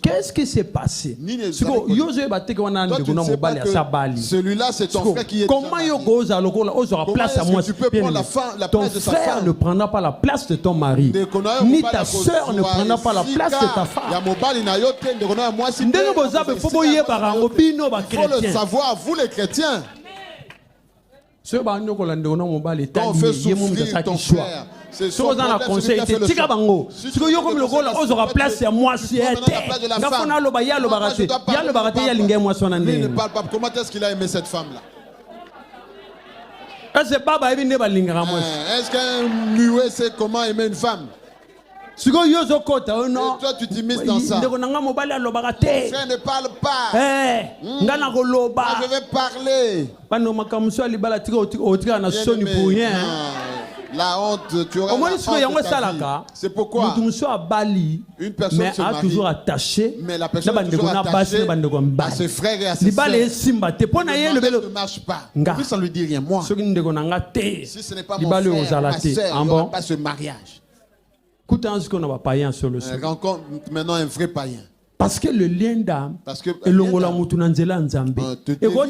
qu'est-ce qui s'est passé? Celui-là, c'est ton frère qui est comment tu peux prendre la place de sa femme? Ton frère ne prendra pas la place de ton mari, ni ta soeur ne prendra pas la place de ta femme. Il faut le savoir, vous les chrétiens. Quand on fait souffrir ton frère, c'est son problème, celui qui a fait le choix. Si tu veux place à moi, si lui ne parle pas. Comment est-ce qu'il a aimé cette femme-là? Est-ce qu'un muet sait comment aimer une femme? Et toi, tu t'immisces dans ça. Mon frère ne parle pas. Je vais parler. La honte, tu auras la honte de ta vie. C'est pourquoi une personne se marie, toujours attaché, mais la personne est toujours attachée à ses frères et à ses sœurs. Ne marche pas. Puis ça ne lui dit rien. Moi, si ce n'est pas mon frère, ma sœur, il n'y aura pas ce mariage. Rencontre maintenant un vrai païen. Parce que le lien d'âme est l'ongola mutunanzela nzambe. Et quand